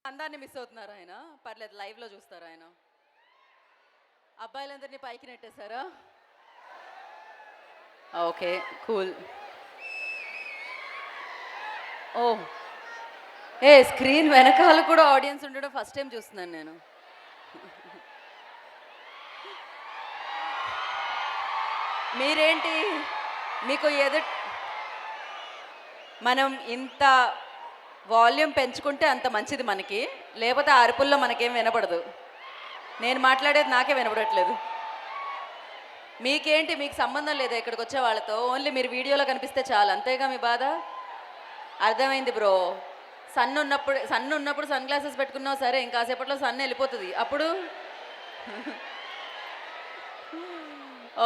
అందాన్ని మిస్ అవుతున్నారు ఆయన. పర్లేదు, లైవ్లో చూస్తారు ఆయన. అబ్బాయిలందరినీ పైకి నెట్టేశారా? Okay, cool. ఓ, స్క్రీన్ వెనకాల కూడా ఆడియన్స్ ఉండడం ఫస్ట్ టైం చూస్తున్నాను నేను. మీరేంటి, మీకు మనం ఇంత వాల్యూమ్ పెంచుకుంటే అంత మంచిది మనకి, లేకపోతే ఆ అరుపుల్లో మనకేం వినపడదు. నేను మాట్లాడేది నాకే వినపడట్లేదు. మీకేంటి, మీకు సంబంధం లేదా ఇక్కడికి వచ్చే వాళ్ళతో? ఓన్లీ మీరు వీడియోలో కనిపిస్తే చాలు, అంతేగా మీ బాధ? అర్థమైంది బ్రో. సన్ ఉన్నప్పుడు సన్ గ్లాసెస్ పెట్టుకున్నావు సరే, ఇంకాసేపట్లో సన్ వెళ్ళిపోతుంది అప్పుడు.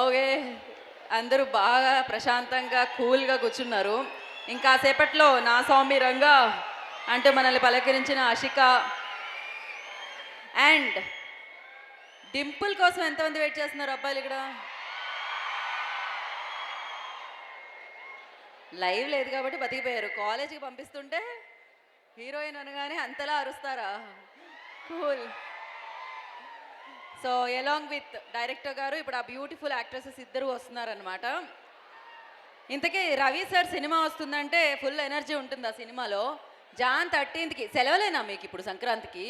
ఓకే, అందరూ బాగా ప్రశాంతంగా కూల్గా కూర్చున్నారు. ఇంకాసేపట్లో నా స్వామి రంగా అంటూ మనల్ని పలకరించిన అషిక అండ్ డింపుల్ కోసం ఎంతమంది వెయిట్ చేస్తున్నారు అబ్బాయిలు ఇక్కడ? లైవ్ లేదు కాబట్టి బతికిపోయారు. కాలేజీకి పంపిస్తుంటే హీరోయిన్ అనగానే అంతలా అరుస్తారా? Cool. So along with director గారు ఇప్పుడు ఆ బ్యూటిఫుల్ యాక్ట్రెసెస్ ఇద్దరు వస్తున్నారనమాట. ఇంతకీ రవి సార్ సినిమా వస్తుందంటే ఫుల్ ఎనర్జీ ఉంటుంది ఆ సినిమాలో. జాన్ 13కి సెలవులేనా మీకు ఇప్పుడు సంక్రాంతికి?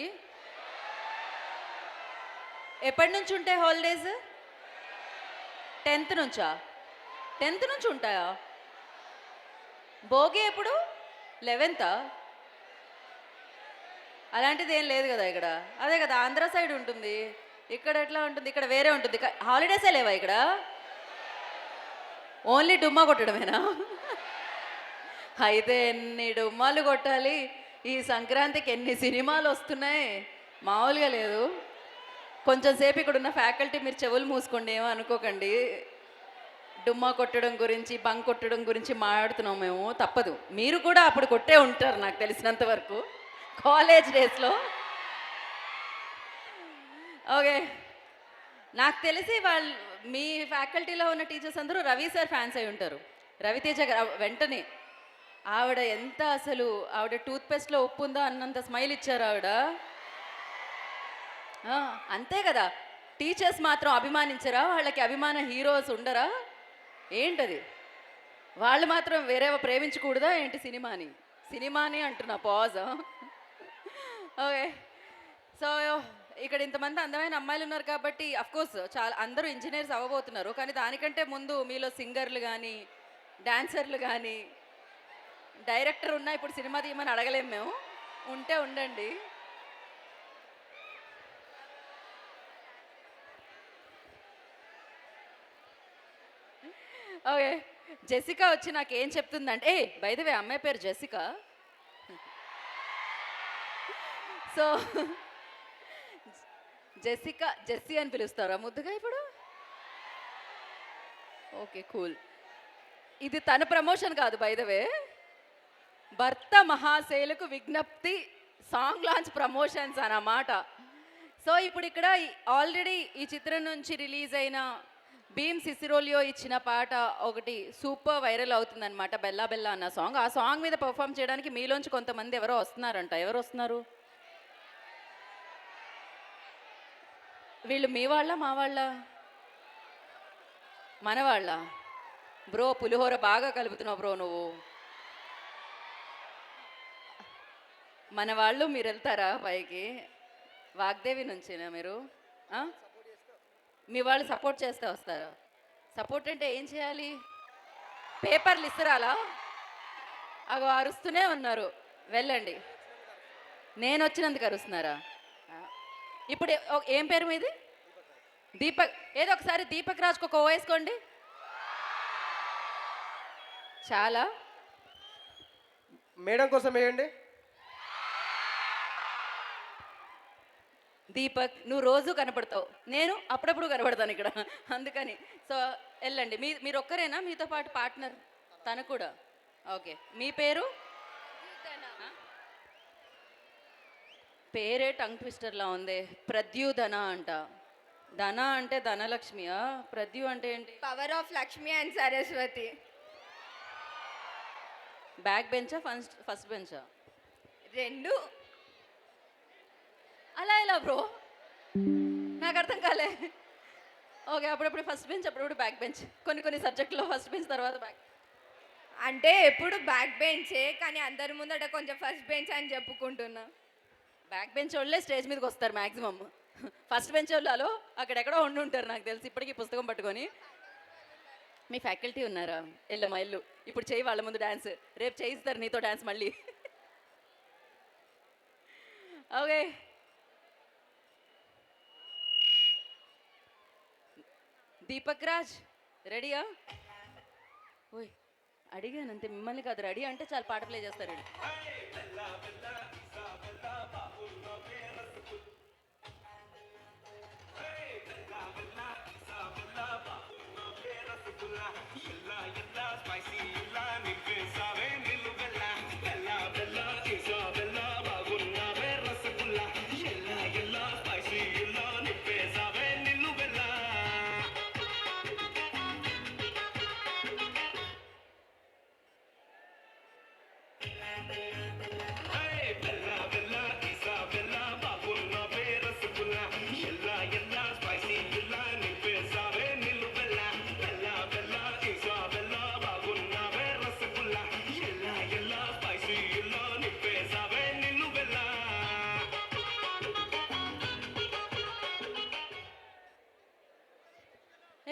ఎప్పటి నుంచి ఉంటాయి హాలిడేస్? 10th నుంచా? 10th నుంచి ఉంటాయా? భోగి ఎప్పుడు? 11th? అలాంటిది ఏం లేదు కదా ఇక్కడ. అదే కదా ఆంధ్ర సైడ్ ఉంటుంది, ఇక్కడ ఎట్లా ఉంటుంది? ఇక్కడ వేరే ఉంటుంది. హాలిడేసే లేవా ఇక్కడ? ఓన్లీ డుమ్మా కొట్టడమేనా? అయితే ఎన్ని డుమ్మాలు కొట్టాలి ఈ సంక్రాంతికి, ఎన్ని సినిమాలు వస్తున్నాయి, మామూలుగా లేదు. కొంచెం సేపు ఇక్కడ ఉన్న ఫ్యాకల్టీ మీరు చెవులు మూసుకోండి, ఏమో అనుకోకండి. డుమ్మా కొట్టడం గురించి, బంక్ కొట్టడం గురించి మాట్లాడుతున్నాం మేము, తప్పదు. మీరు కూడా అప్పుడు కొట్టే ఉంటారు నాకు తెలిసినంత వరకు కాలేజ్ డేస్లో. ఓకే, నాకు తెలిసి వాళ్ళు మీ ఫ్యాకల్టీలో ఉన్న టీచర్స్ అందరూ రవి సార్ ఫ్యాన్స్ అయి ఉంటారు. రవితేజ గారు వెంటనే ఆవిడ ఎంత అసలు ఆవిడ టూత్పేస్ట్లో ఉప్పు ఉందా అన్నంత స్మైల్ ఇచ్చారు ఆవిడ. అంతే కదా, టీచర్స్ మాత్రం అభిమానించరా? వాళ్ళకి అభిమాన హీరోస్ ఉండరా ఏంటది? వాళ్ళు మాత్రం వేరే ప్రేమించకూడదా ఏంటి సినిమాని అంటున్నా, పాజ్. ఓకే, సో ఇక్కడ ఇంతమంది అందమైన అమ్మాయిలు ఉన్నారు కాబట్టి అఫ్కోర్స్ చాలా అందరూ ఇంజనీర్స్ అవ్వబోతున్నారు. కానీ దానికంటే ముందు మీలో సింగర్లు కానీ, డాన్సర్లు కానీ, డైరెక్టర్ ఉన్నా ఇప్పుడు సినిమా తీయమని అడగలేము మేము. ఉంటే ఉండండి. ఓకే, జెసికా వచ్చి నాకు ఏం చెప్తుందంటే, బై ద వే అమ్మాయి పేరు జెసికా. సో జెస్సీ అని పిలుస్తారా ముద్దుగా ఇప్పుడు? Okay, cool. ఇది తన ప్రమోషన్ కాదు బై ద వే, భర్త మహాశైలకు విజ్ఞప్తి సాంగ్ లాంచ్ ప్రమోషన్స్ అన్నమాట. సో ఇప్పుడు ఇక్కడ ఆల్రెడీ ఈ చిత్రం నుంచి రిలీజ్ అయిన భీమ్ సిసిరోలియో ఇచ్చిన పాట ఒకటి సూపర్ వైరల్ అవుతుందన్నమాట, బెల్లా బెల్లా అన్న సాంగ్. ఆ సాంగ్ మీద పర్ఫామ్ చేయడానికి మీలోంచి కొంతమంది ఎవరో వస్తున్నారంట. ఎవరు వస్తున్నారు? వీళ్ళు మీ వాళ్ళ మా వాళ్ళ? మన వాళ్ళ? బ్రో పులిహోర బాగా కలుపుతున్నావు బ్రో నువ్వు. మన వాళ్ళు, మీరు వెళ్తారా పైకి? వాగ్దేవి నుంచేనా మీరు? మీ వాళ్ళు సపోర్ట్ చేస్తే వస్తారా? సపోర్ట్ అంటే ఏం చేయాలి? పేపర్లు ఇస్తారాలా? అగో అరుస్తూనే ఉన్నారు, వెళ్ళండి. నేను వచ్చినందుకు అరుస్తున్నారా? ఇప్పుడు ఏం పేరు మీది? దీపక్. ఏదో ఒకసారి దీపక్ రాజ్కి ఒక వేసుకోండి. చాలా మేడం కోసం వేయండి. దీపక్, నువ్వు రోజు కనపడతావు, నేను అప్పుడప్పుడు కనపడతాను ఇక్కడ, అందుకని. సో వెళ్ళండి. మీరు ఒక్కరేనా మీతో పాటు పార్ట్నర్? తను కూడా. ఓకే, మీ పేరు? పేరే టంగ్ ట్విస్టర్లా ఉంది. ప్రద్యుధన అంట. ధన అంటే ధనలక్ష్మియా? ప్రద్యు అంటే ఏంటి? Power of Lakshmi and Saraswati. Back బెంచా ఫస్ట్ బెంచా? రెండు. అలా ఎలా బ్రో? నాకు అర్థం కాలే. ఓకే. అప్పుడప్పుడు ఫస్ట్ బెంచ్, అప్పుడప్పుడు బ్యాక్ బెంచ్. కొన్ని కొన్ని సబ్జెక్టులో ఫస్ట్ బెంచ్ తర్వాత బ్యాక్. అంటే ఎప్పుడు బ్యాక్ బెంచే, కానీ అందరి ముందట కొంచెం ఫస్ట్ బెంచ్ అని చెప్పుకుంటున్నా. బ్యాక్ బెంచ్ వాళ్ళే స్టేజ్ మీదకి వస్తారు మ్యాక్సిమమ్. ఫస్ట్ బెంచ్ వాళ్ళు అలో అక్కడెక్కడో ఉండి ఉంటారు నాకు తెలిసి ఇప్పటికీ పుస్తకం పట్టుకొని. మీ ఫ్యాకల్టీ ఉన్నారా? ఎల్లమ్మా ఎల్లు. ఇప్పుడు చేయి వాళ్ళ ముందు డాన్స్. రేపు చేయిస్తారు నీతో డాన్స్ మళ్ళీ. ఓకే. దీపక్ రాజ్ రెడీయా? ఓయ్ అడిగాను అంతే, మిమ్మల్ని కాదు. రెడీ అంటే చాలా పాట ప్లే చేస్తారు వీళ్ళు.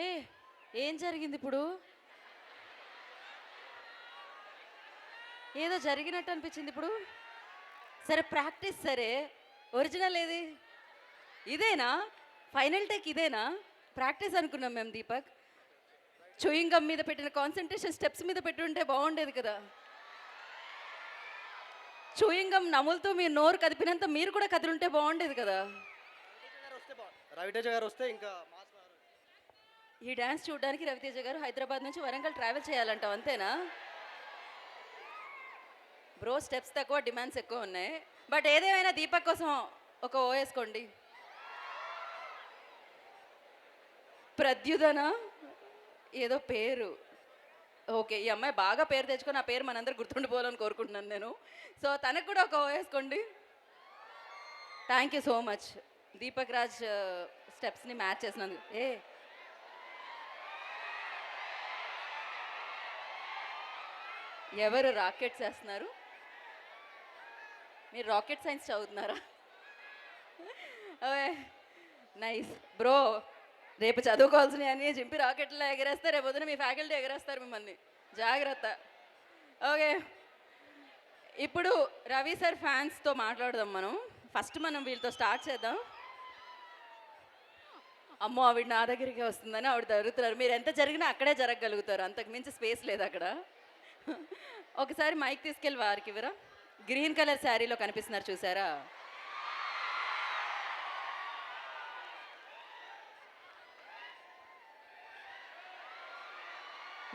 ఏ ఏం జరిగింది ఇప్పుడు? ఏదో జరిగినట్టు అనిపించింది ఇప్పుడు. సరే ప్రాక్టీస్ సరే, ఒరిజినల్ ఏది? ఇదేనా? ఫైనల్ టేక్ ఇదేనా? ప్రాక్టీస్ అనుకున్నాం మేము దీపక్. చూయింగ్ గమ్ మీద పెట్టిన కాన్సన్ట్రేషన్ స్టెప్స్ మీద పెట్టుంటే బాగుండేది కదా. చూయింగ్ గమ్ నములుతూ మీరు నోరు కదిపినంత మీరు కూడా కదిలుంటే బాగుండేది కదా. రవితేజ గారు వస్తే ఇంకా మాస్ గారు. ఈ డ్యాన్స్ చూడడానికి రవితేజ గారు హైదరాబాద్ నుంచి వరంగల్ ట్రావెల్ చేయాలంటావు అంతేనా? బ్రో స్టెప్స్ తక్కువ, డిమాండ్స్ ఎక్కువ ఉన్నాయి. బట్ ఏదేమైనా దీపక్ కోసం ఒక ఓ వేసుకోండి. ప్రద్యుదన ఏదో పేరు. ఓకే, ఈ అమ్మాయి బాగా పేరు తెచ్చుకొని ఆ పేరు మనందరూ గుర్తుండిపోవాలని కోరుకుంటున్నాను నేను. సో తనకు కూడా ఒక ఓ వేసుకోండి. Thank you so much Deepak Raj స్టెప్స్ని మ్యాచ్ చేసినందుకు. ఎవరు రాకెట్స్ వేస్తున్నారు? మీరు రాకెట్ సైన్స్ చదువుతున్నారా? Okay nice bro. రేపు చదువుకోవాల్సినవి అన్నీ చింపి రాకెట్లో ఎగరేస్తే రేపు పొద్దున మీ ఫ్యాకల్టీ ఎగరేస్తారు మిమ్మల్ని, జాగ్రత్త. ఓకే, ఇప్పుడు రవి సార్ ఫ్యాన్స్తో మాట్లాడదాం మనం. ఫస్ట్ మనం వీళ్ళతో స్టార్ట్ చేద్దాం. అమ్మో ఆవిడ నా దగ్గరికి వస్తుందని ఆవిడ జరుగుతున్నారు. మీరు ఎంత జరిగినా అక్కడే జరగగలుగుతారు, అంతకు మించి స్పేస్ లేదు అక్కడ. ఒకసారి మైక్ తీసుకెళ్ళి వారికి ఇవ్వరా? గ్రీన్ కలర్ శారీలో కనిపిస్తున్నారు చూసారా?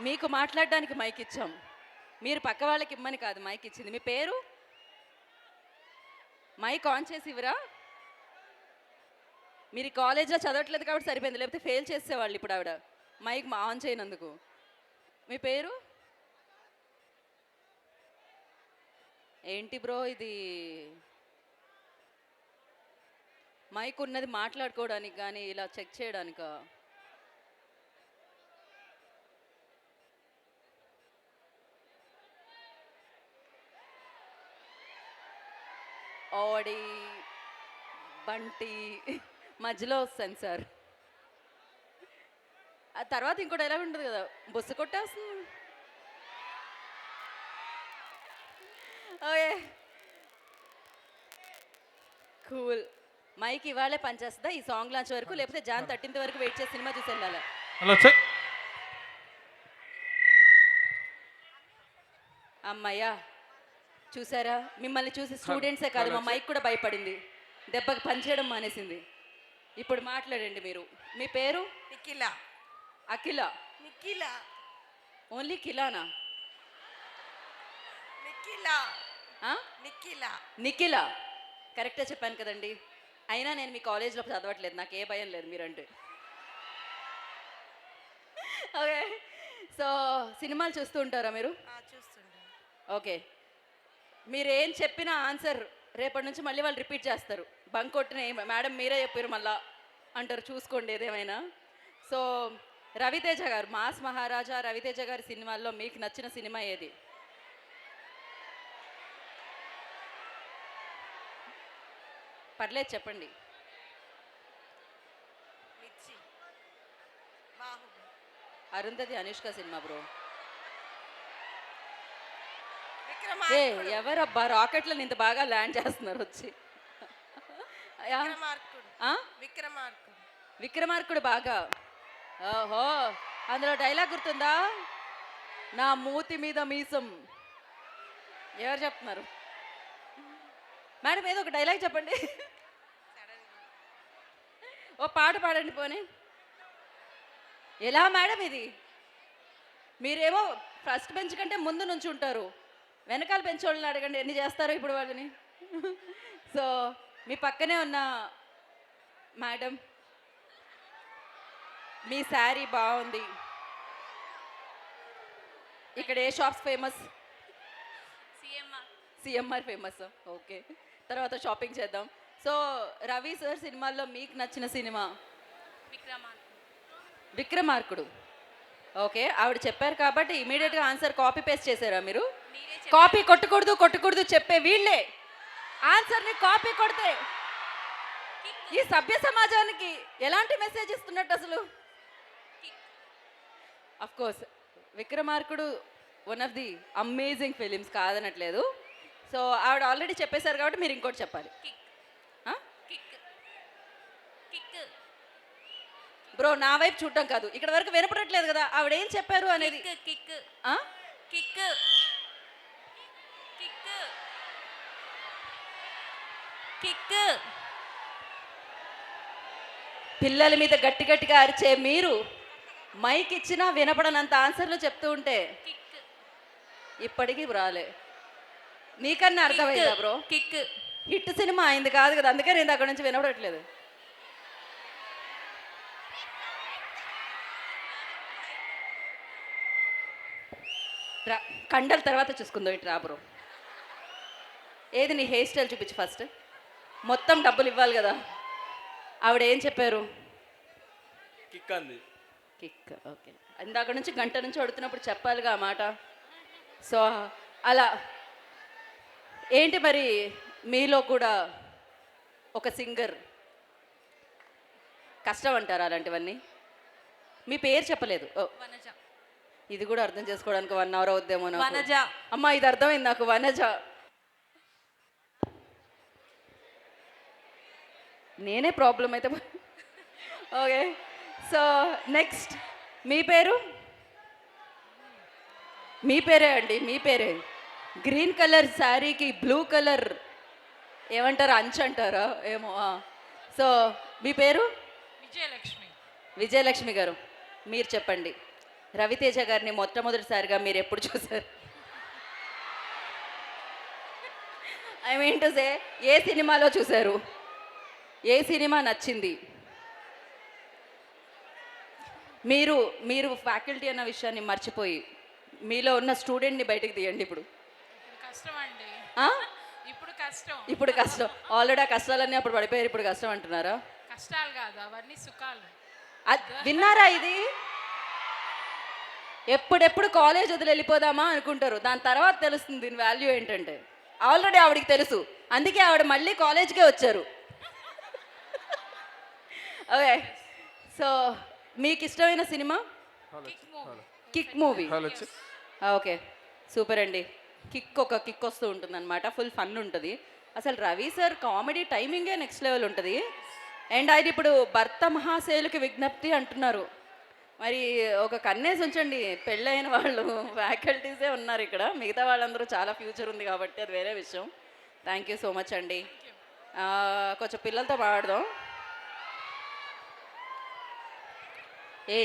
మీకు మాట్లాడడానికి మైక్ ఇచ్చాం, మీరు పక్క వాళ్ళకి ఇమ్మని కాదు మైక్ ఇచ్చింది. మీ పేరు? మైక్ ఆన్ చేసి ఇవ్వరా? మీరు ఈ కాలేజ్లో చదవట్లేదు కాబట్టి సరిపోయింది, లేకపోతే ఫెయిల్ చేసేవాళ్ళు ఇప్పుడు ఆవిడ మైక్ ఆన్ చేయనందుకు. మీ పేరు ఏంటి బ్రో? ఇది మైక్ ఉన్నది మాట్లాడుకోవడానికి కానీ ఇలా చెక్ చేయడానికా? ఓడి బంటి మధ్యలో వస్తాను సార్. ఆ తర్వాత ఇంకోటి ఎలా ఉంటుంది కదా, బొస్సు కొట్టేస్తుంది. Okay cool. మైక్ ఇవాళే పనిచేస్తుందా ఈ సాంగ్ లాంచ్ వరకు, లేకపోతే జాన్ 13th వరకు వెయిట్ చేసి సినిమా చూసి వెళ్ళాలా? అమ్మయ్యా చూసారా, మిమ్మల్ని చూసి స్టూడెంట్సే కాదు మా మైక్ కూడా భయపడింది, దెబ్బకి పనిచేయడం మానేసింది. ఇప్పుడు మాట్లాడండి మీరు. మీ పేరు? నిఖిల. అఖిల? నిఖిల. ఓన్లీ కిలానా? నిఖిల. నిఖిల. నిఖిల కరెక్టే చెప్పాను కదండి. అయినా నేను మీ కాలేజ్లో చదవట్లేదు, నాకు ఏ భయం లేదు మీరంటే. ఓకే, సో సినిమాలు చూస్తూ ఉంటారా మీరు? చూస్తుంటాను. ఓకే, మీరు ఏం చెప్పినా ఆన్సర్ రేపటి నుంచి మళ్ళీ వాళ్ళు రిపీట్ చేస్తారు. బంక్ కొట్టిన మేడం మీరే చెప్పారు మళ్ళా అంటారు, చూసుకోండి ఏదేమైనా. సో రవితేజ గారు, మాస్ మహారాజా రవితేజ గారి సినిమాల్లో మీకు నచ్చిన సినిమా ఏది? పర్లేదు చెప్పండి. మిర్చి, బాహుబలి, అరుంధతి అనుష్క సినిమా బ్రో. ఏ విక్రమార్కుడు, ఎవరబ్బా రాకెట్లను ఇంత బాగా ల్యాండ్ చేస్తున్నారు వచ్చి? యా? విక్రమార్కుడు, ఆ? విక్రమార్కుడు. విక్రమార్కుడు బాగా. ఓహో, అందులో డైలాగ్ గుర్తుందా? నా మూతి మీద మీసం. ఎవరు చెప్తున్నారు మేడం? ఏదో ఒక డైలాగ్ చెప్పండి. ఓ పాట పాడండి పోనీ. ఎలా మేడం ఇది? మీరేమో ఫస్ట్ బెంచ్ కంటే ముందు నుంచి ఉంటారు, వెనకాల బెంచ్ వాళ్ళని అడగండి ఎన్ని చేస్తారో ఇప్పుడు వాళ్ళని. సో మీ పక్కనే ఉన్న మేడం, మీ శారీ బాగుంది. ఇక్కడ ఏ shops famous? CMR famous. Okay, తర్వాత షాపింగ్ చేద్దాం. సో రవి సార్ సినిమాల్లో మీకు నచ్చిన సినిమా? విక్రమార్కుడు. ఓకే, ఆవిడ చెప్పారు కాబట్టి ఇమీడియట్గా ఆన్సర్ కాపీ పేస్ట్ చేశారా మీరు? కాపీ కొట్టకూడదు కొట్టకూడదు చెప్పే వీళ్ళే ఆన్సర్ని కాపీ కొడితే ఈ సభ్య సమాజానికి ఎలాంటి మెసేజ్ ఇస్తున్నట్టు అసలు? Of course Vikramarkudu one of the amazing films, కాదనట్లేదు. సో ఆవిడ ఆల్రెడీ చెప్పేశారు కాబట్టి మీరు ఇంకోటి చెప్పాలి. బ్రో నా వైపు చూడటం కాదు, ఇక్కడ వరకు వినపడట్లేదు కదా ఆవిడ ఏం చెప్పారు అనేది. ఆ? పిల్లల మీద గట్టి గట్టిగా అరిచే మీరు మైక్ ఇచ్చినా వినపడనంత ఆన్సర్లు చెప్తూ ఉంటే ఇప్పటికీ రాలే. నీకన్నా అర్థమైందా బ్రో? హిట్ సినిమా అయింది కాదు కదా, అందుకే నేను అక్కడ నుంచి వినపడట్లేదు. కండల తర్వాత చూసుకుందాం. ఇటు రా బ్రో. ఏది నీ హెయిర్ స్టైల్ చూపించు ఫస్ట్. మొత్తం డబ్బులు ఇవ్వాలి కదా. ఆవిడ ఏం చెప్పారు? కిక్ అంది. కిక్. ఓకే, ఇందాక నుంచి గంట నుంచి అడుగుతున్నప్పుడు చెప్పాలిగా ఆ మాట. సో అలా ఏంటి మరి మీలో కూడా ఒక సింగర్ కష్టం అంటారా అలాంటివన్నీ? మీ పేరు చెప్పలేదు. ఓ, ఇది కూడా అర్థం చేసుకోవడానికి 1 అవర్ అవుద్దేమో నాకు. వనజ. అమ్మా ఇది అర్థమైంది నాకు, వనజ. నేనే ప్రాబ్లం అయితే. ఓకే, సో నెక్స్ట్ మీ పేరు? మీ పేరే అండి, మీ పేరే. గ్రీన్ కలర్ శారీకి బ్లూ కలర్ ఏమంటారు, అంచు అంటారా ఏమో. సో మీ పేరు? విజయలక్ష్మి. విజయలక్ష్మి గారు, మీరు చెప్పండి. రవితేజ గారిని మొట్టమొదటిసారిగా మీరు ఎప్పుడు చూసారు? ఐ మీన్ టు సే ఏ సినిమాలో చూశారు? ఏ సినిమా నచ్చింది? మీరు ఫ్యాకల్టీ అన్న విషయాన్ని మర్చిపోయి మీలో ఉన్న స్టూడెంట్ని బయటకు తీయండి ఇప్పుడు. ఇప్పుడు కష్టం అండి. ఆ? ఇప్పుడు కష్టం. ఆల్రెడీ ఆ కష్టాలన్నీ అప్పుడు పడిపోయారు, ఇప్పుడు కష్టం అంటున్నారా? కష్టాలు కాదు అవన్నీ సుఖాలు. విన్నారా ఇది? ఎప్పుడెప్పుడు కాలేజ్ వదిలి వెళ్ళిపోదామా అనుకుంటారు, దాని తర్వాత తెలుస్తుంది దీని వాల్యూ ఏంటంటే. ఆల్రెడీ ఆవిడకి తెలుసు, అందుకే ఆవిడ మళ్ళీ కాలేజ్కే వచ్చారు. ఓకే, సో మీకు ఇష్టమైన సినిమా? Kick movie. ఓకే, సూపర్ అండి. కిక్ వస్తూ ఉంటుంది అనమాట, ఫుల్ ఫన్ ఉంటుంది. అసలు రవి సార్ కామెడీ టైమింగే నెక్స్ట్ లెవెల్ ఉంటుంది. అండ్ ఆయన ఇప్పుడు భర్త మహాశయులకి విజ్ఞప్తి అంటున్నారు. మరి ఒక కన్నేసి ఉంచండి, పెళ్ళైన వాళ్ళు ఫ్యాకల్టీసే ఉన్నారు ఇక్కడ, మిగతా వాళ్ళందరూ చాలా ఫ్యూచర్ ఉంది కాబట్టి అది వేరే విషయం. థ్యాంక్ యూ సో మచ్ అండి. కొంచెం పిల్లలతో మాట్లాడదాం.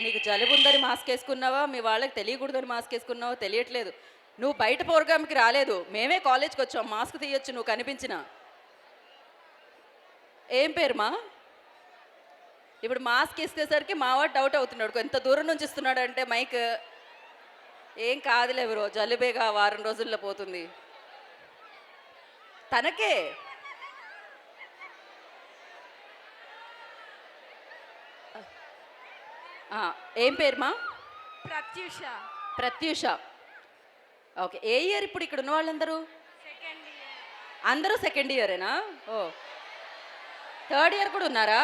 నీకు జలుబు ఉందని మాస్క్ వేసుకున్నావా, మీ వాళ్ళకి తెలియకూడదని మాస్క్ వేసుకున్నావో తెలియట్లేదు. నువ్వు బయట ప్రోగ్రామ్కి రాలేదు, మేమే కాలేజ్కి వచ్చాం, మాస్క్ తీయొచ్చు నువ్వు కనిపించినా. ఏం పేరు మా? ఇప్పుడు మాస్క్ ఇచ్చేసరికి మావాడు డౌట్ అవుతున్నాడు, ఎంత దూరం నుంచి ఇస్తున్నాడు అంటే మైక్. ఏం కాదులే బ్రో, జలుబేగా 1 వారం రోజుల్లో పోతుంది. తనకే ఆ, ఏం పేరుమా? ప్రత్యూష ప్రత్యూష. ఓకే, ఏ ఇయర్ ఇప్పుడు ఇక్కడ ఉన్న వాళ్ళందరూ? Second year. అందరూ సెకండ్ ఇయరేనా? ఓ, థర్డ్ ఇయర్ కూడా ఉన్నారా?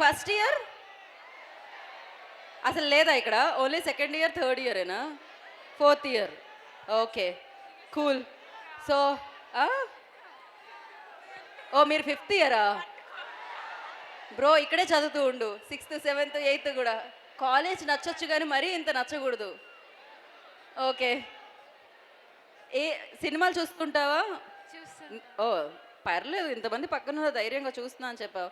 ఫస్ట్ ఇయర్ అసలు లేదా ఇక్కడ? ఓన్లీ సెకండ్ ఇయర్ థర్డ్ ఇయరేనా? Fourth year. Okay, cool. So oh, మీరు ఫిఫ్త్ ఇయరా? బ్రో ఇక్కడే చదువుతూ ఉండు, 6th 7th 8th కూడా. కాలేజ్ నచ్చొచ్చు కానీ మరీ ఇంత నచ్చకూడదు. ఓకే, ఏ సినిమాలు చూస్తుంటావా? చూస్తాను. ఓ పర్లేదు, ఇంతమంది పక్కన ధైర్యంగా చూస్తున్నా అని చెప్పావు.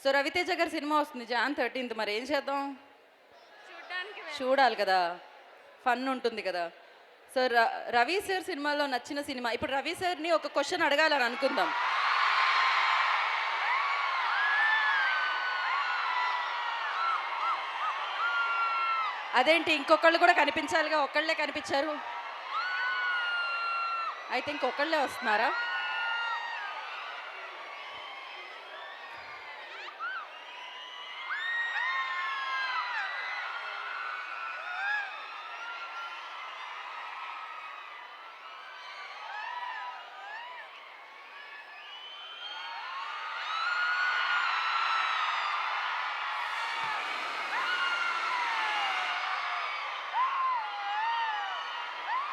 సో రవితేజ గారి సినిమా వస్తుంది Jan 13th, మరి ఏం చేద్దాం? చూడ్డానికి చూడాలి కదా, ఫన్ ఉంటుంది కదా. సో రవి సార్ సినిమాలో నచ్చిన సినిమా, ఇప్పుడు రవి సార్ని ఒక క్వశ్చన్ అడగాలని అనుకుందాం. అదేంటి, ఇంకొకళ్ళు కూడా కనిపించాలిగా, ఒక్కళ్ళే కనిపించారు. అయితే ఇంకొకళ్ళే వస్తున్నారా?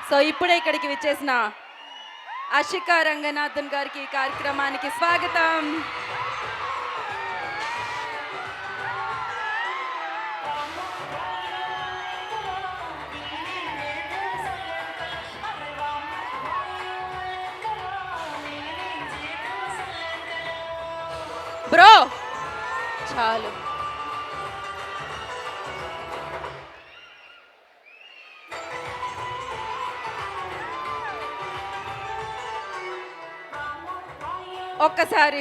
సో ఇప్పుడే ఇక్కడికి విచ్చేసిన అషిక రంగనాథన్ గారికి ఈ కార్యక్రమానికి స్వాగతం. బ్రో చాలు. ఒక్కసారి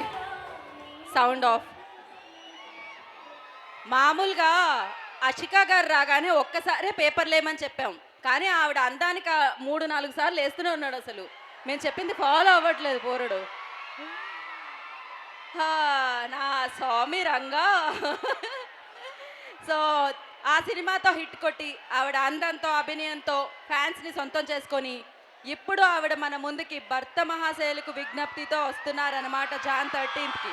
సౌండ్ ఆఫ్. మామూలుగా అషిక గారు రాగానే ఒక్కసారే పేపర్లు వేయమని చెప్పాం, కానీ ఆవిడ అందానికి 3-4 సార్లు వేస్తూనే ఉన్నాడు. అసలు మేము చెప్పింది ఫాలో అవ్వట్లేదు పోరడు. నా స్వామి రంగా. సో ఆ సినిమాతో హిట్ కొట్టి ఆవిడ అందంతో అభినయంతో ఫ్యాన్స్ని సొంతం చేసుకొని ఇప్పుడు ఆవిడ మన ముందుకి భర్త మహాశైలకు విజ్ఞప్తితో వస్తున్నారన్నమాట Jan 13th.